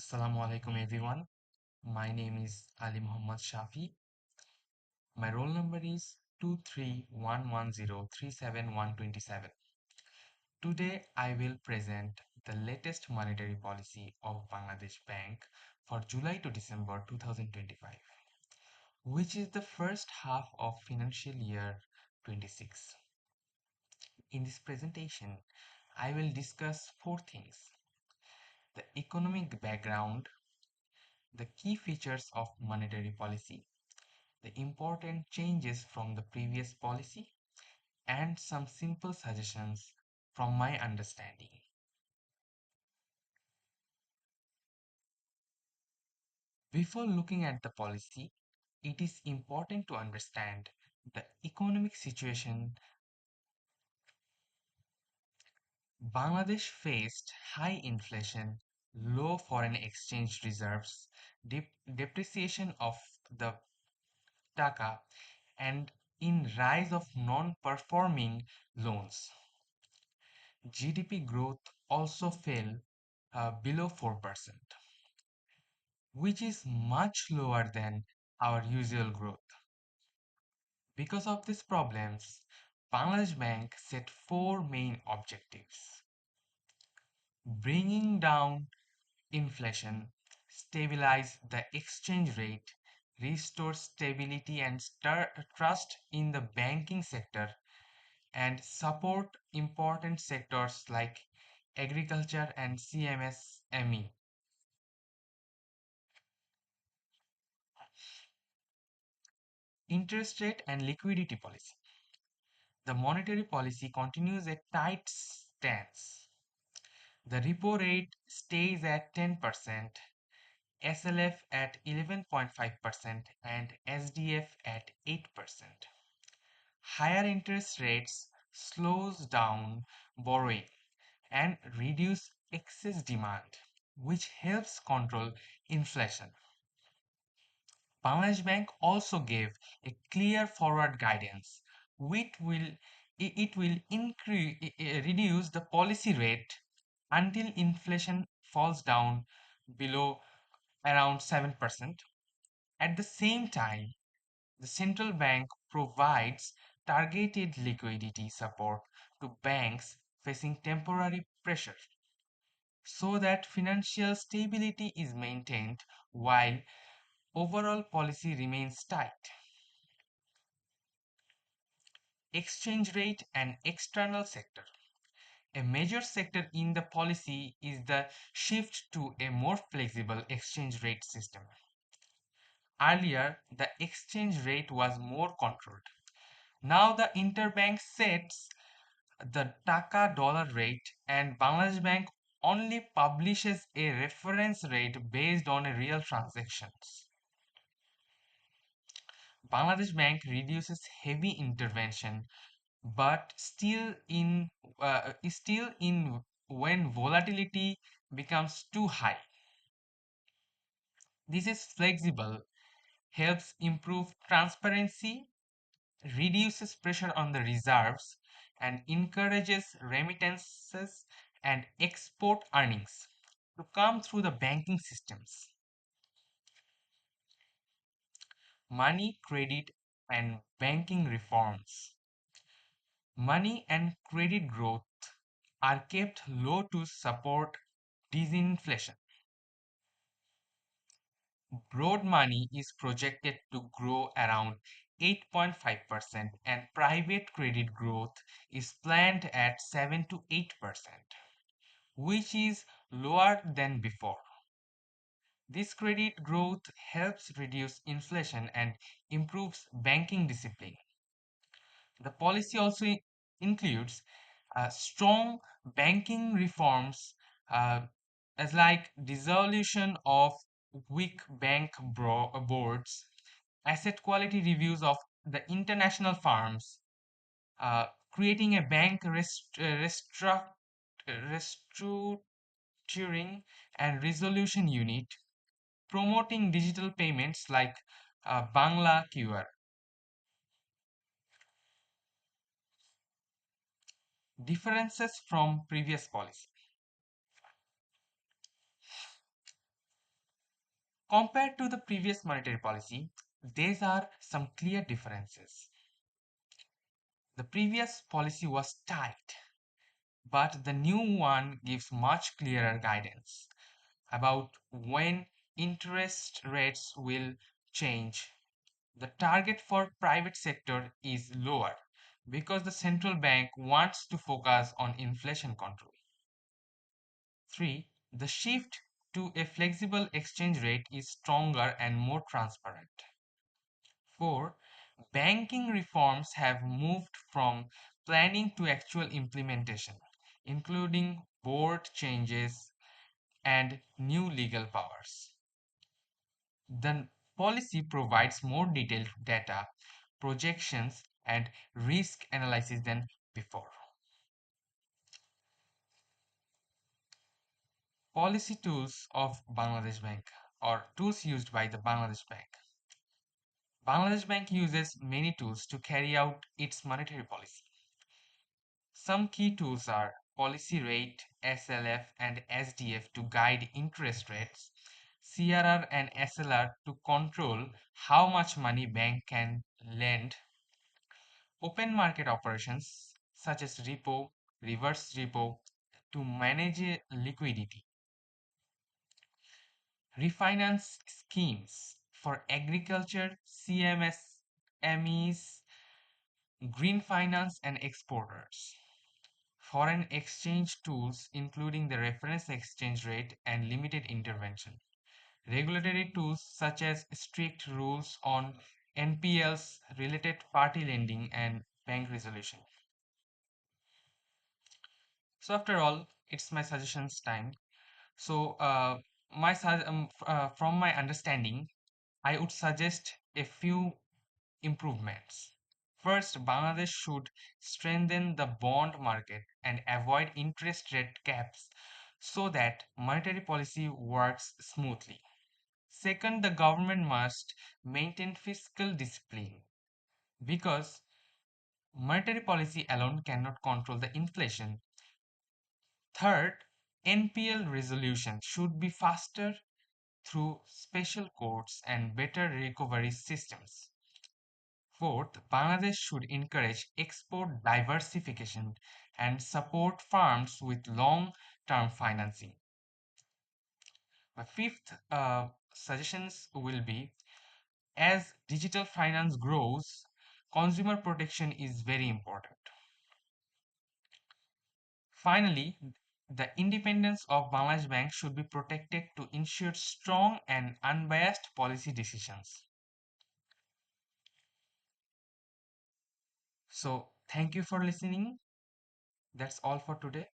Assalamu alaikum everyone. My name is Ali Mohammad Shafee. My roll number is 23110371127. Today I will present the latest monetary policy of Bangladesh Bank for July to December 2025, which is the first half of financial year 26. In this presentation, I will discuss four things: the economic background, the key features of monetary policy, the important changes from the previous policy, and some simple suggestions from my understanding. Before looking at the policy, it is important to understand the economic situation. Bangladesh faced high inflation, low foreign exchange reserves, depreciation of the taka, and in rise of non-performing loans. GDP growth also fell below 4%, which is much lower than our usual growth. Because of these problems, Bangladesh Bank set four main objectives: bringing down inflation, stabilize the exchange rate, restore stability and trust in the banking sector, and support important sectors like agriculture and CMSME. Interest rate and liquidity policy. The monetary policy continues a tight stance. The repo rate stays at 10%, SLF at 11.5%, and SDF at 8%. Higher interest rates slows down borrowing and reduce excess demand, which helps control inflation. Bangladesh Bank also gave a clear forward guidance, which will it will reduce the policy rate until inflation falls down below around 7%. At the same time, the central bank provides targeted liquidity support to banks facing temporary pressure so that financial stability is maintained while overall policy remains tight. Exchange rate and external sector. A major sector in the policy is the shift to a more flexible exchange rate system. Earlier, the exchange rate was more controlled. Now the interbank sets the Taka dollar rate and Bangladesh Bank only publishes a reference rate based on a real transactions. Bangladesh Bank reduces heavy intervention but still in when volatility becomes too high. This is flexible, helps improve transparency, reduces pressure on the reserves, and encourages remittances and export earnings to come through the banking systems. Money, credit, and banking reforms. Money and credit growth are kept low to support disinflation. Broad money is projected to grow around 8.5%, and private credit growth is planned at 7 to 8%, which is lower than before. This credit growth helps reduce inflation and improves banking discipline. The policy also includes strong banking reforms, uh, as like dissolution of weak bank boards, asset quality reviews of the international firms, creating a bank restructuring and resolution unit, promoting digital payments like Bangla QR. Differences from previous policy. Compared to the previous monetary policy, there are some clear differences. The previous policy was tight, but the new one gives much clearer guidance about when interest rates will change. The target for private sector is lower because the central bank wants to focus on inflation control. 3. The shift to a flexible exchange rate is stronger and more transparent. 4. Banking reforms have moved from planning to actual implementation, including board changes and new legal powers. The policy provides more detailed data, projections, and risk analysis than before. Policy tools of Bangladesh Bank, or tools used by the Bangladesh Bank. Bangladesh Bank uses many tools to carry out its monetary policy. Some key tools are policy rate, SLF, and SDF to guide interest rates, CRR and SLR to control how much money bank can lend, open market operations such as repo, reverse repo to manage liquidity, refinance schemes for agriculture, CMS, MEs, green finance, and exporters. Foreign exchange tools, including the reference exchange rate and limited intervention. Regulatory tools such as strict rules on NPLs, related party lending, and bank resolution. So, after all, it's my suggestions time. So, from my understanding, I would suggest a few improvements. First, Bangladesh should strengthen the bond market and avoid interest rate caps so that monetary policy works smoothly. Second, the government must maintain fiscal discipline because monetary policy alone cannot control the inflation. Third, NPL resolution should be faster through special courts and better recovery systems. Fourth, Bangladesh should encourage export diversification and support farms with long-term financing. My fifth suggestions will be as digital finance grows, consumer protection is very important. Finally, the independence of Bangladesh Bank should be protected to ensure strong and unbiased policy decisions. So, thank you for listening. That's all for today.